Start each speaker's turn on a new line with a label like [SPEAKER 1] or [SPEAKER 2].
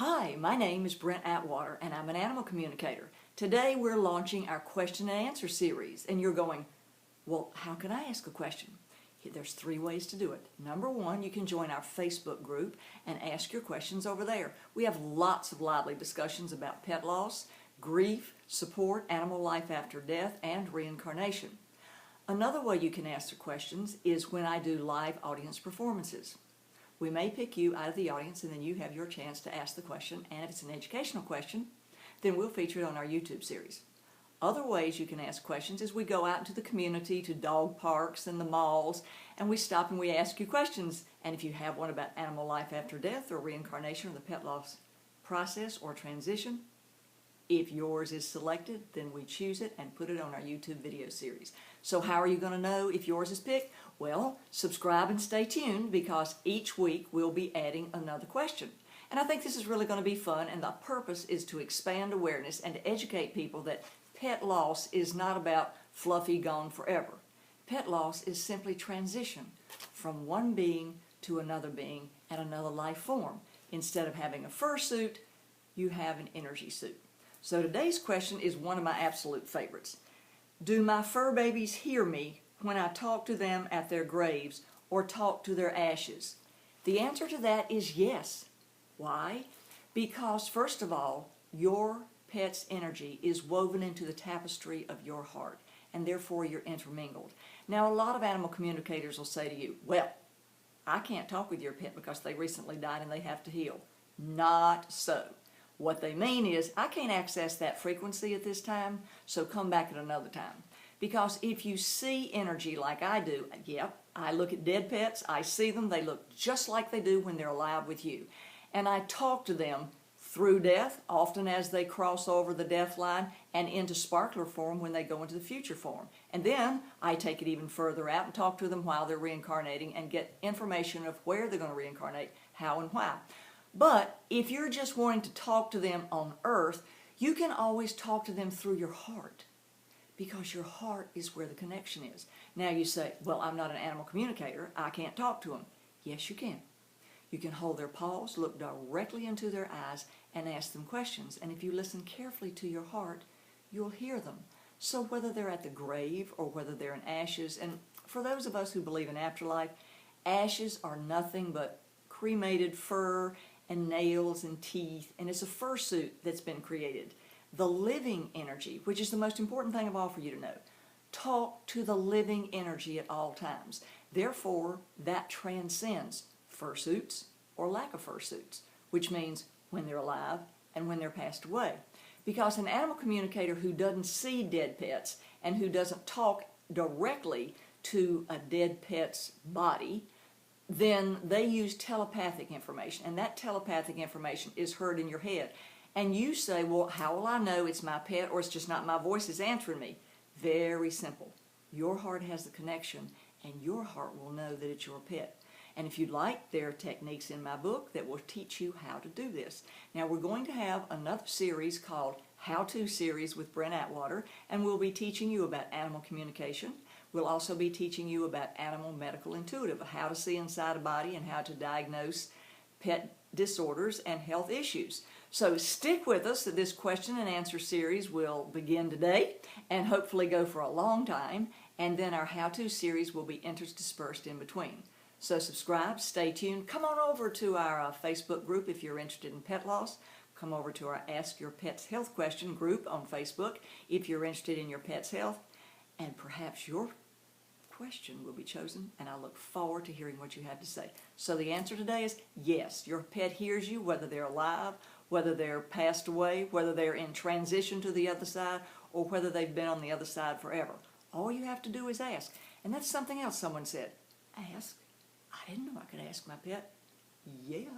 [SPEAKER 1] Hi, my name is Brent Atwater and I'm an animal communicator. Today we're launching our question and answer series and you're going, well, how can I ask a question? There's 3 ways to do it. Number 1, you can join our Facebook group and ask your questions over there. We have lots of lively discussions about pet loss, grief, support, animal life after death, and reincarnation. Another way you can ask the questions is when I do live audience performances. We may pick you out of the audience and then you have your chance to ask the question, and if it's an educational question, then we'll feature it on our YouTube series. Other ways you can ask questions is we go out into the community to dog parks and the malls and we stop and we ask you questions, and if you have one about animal life after death or reincarnation or the pet loss process or transition, if yours is selected, then we choose it and put it on our YouTube video series. So how are you going to know if yours is picked? Well, subscribe and stay tuned because each week we'll be adding another question. And I think this is really going to be fun, and the purpose is to expand awareness and to educate people that pet loss is not about fluffy gone forever. Pet loss is simply transition from one being to another being and another life form. Instead of having a fursuit, you have an energy suit. So today's question is one of my absolute favorites. Do my fur babies hear me when I talk to them at their graves or talk to their ashes? The answer to that is yes. Why? Because first of all, your pet's energy is woven into the tapestry of your heart, and therefore you're intermingled. Now, a lot of animal communicators will say to you, well, I can't talk with your pet because they recently died and they have to heal. Not so. What they mean is, I can't access that frequency at this time, so come back at another time. Because if you see energy like I do, yep, I look at dead pets, I see them, they look just like they do when they're alive with you. And I talk to them through death, often as they cross over the death line, and into sparkler form when they go into the future form. And then I take it even further out and talk to them while they're reincarnating and get information of where they're going to reincarnate, how and why. But if you're just wanting to talk to them on earth, you can always talk to them through your heart, because your heart is where the connection is. Now you say, well, I'm not an animal communicator, I can't talk to them. Yes, you can. You can hold their paws, look directly into their eyes, and ask them questions. And if you listen carefully to your heart, you'll hear them. So whether they're at the grave or whether they're in ashes, and for those of us who believe in afterlife, ashes are nothing but cremated fur and nails and teeth, and it's a fursuit that's been created. The living energy, which is the most important thing of all for you to know, talk to the living energy at all times. Therefore, that transcends fursuits or lack of fursuits, which means when they're alive and when they're passed away. Because an animal communicator who doesn't see dead pets and who doesn't talk directly to a dead pet's body, then they use telepathic information, and that telepathic information is heard in your head. And you say, well, how will I know it's my pet or it's just not my voice is answering me? Very simple. Your heart has the connection, and your heart will know that it's your pet. And if you'd like, there are techniques in my book that will teach you how to do this. Now, we're going to have another series called How-To Series with Brent Atwater, and we'll be teaching you about animal communication. We'll also be teaching you about animal medical intuitive, how to see inside a body and how to diagnose pet disorders and health issues. So stick with us. This question and answer series will begin today and hopefully go for a long time, and then our how-to series will be interspersed in between. So subscribe, stay tuned. Come on over to our Facebook group if you're interested in pet loss. Come over to our Ask Your Pet's Health Question group on Facebook if you're interested in your pet's health. And perhaps your question will be chosen, and I look forward to hearing what you have to say. So the answer today is yes, your pet hears you, whether they're alive, whether they're passed away, whether they're in transition to the other side, or whether they've been on the other side forever. All you have to do is ask. And that's something else someone said. Ask. I didn't know I could ask my pet. Yeah.